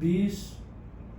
20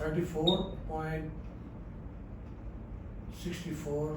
34.64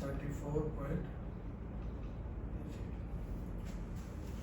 34.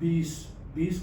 20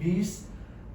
20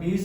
20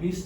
20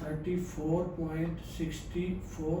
34.64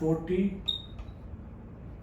40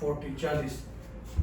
40.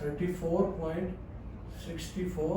34.64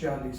40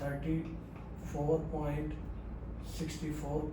34.64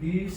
20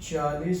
40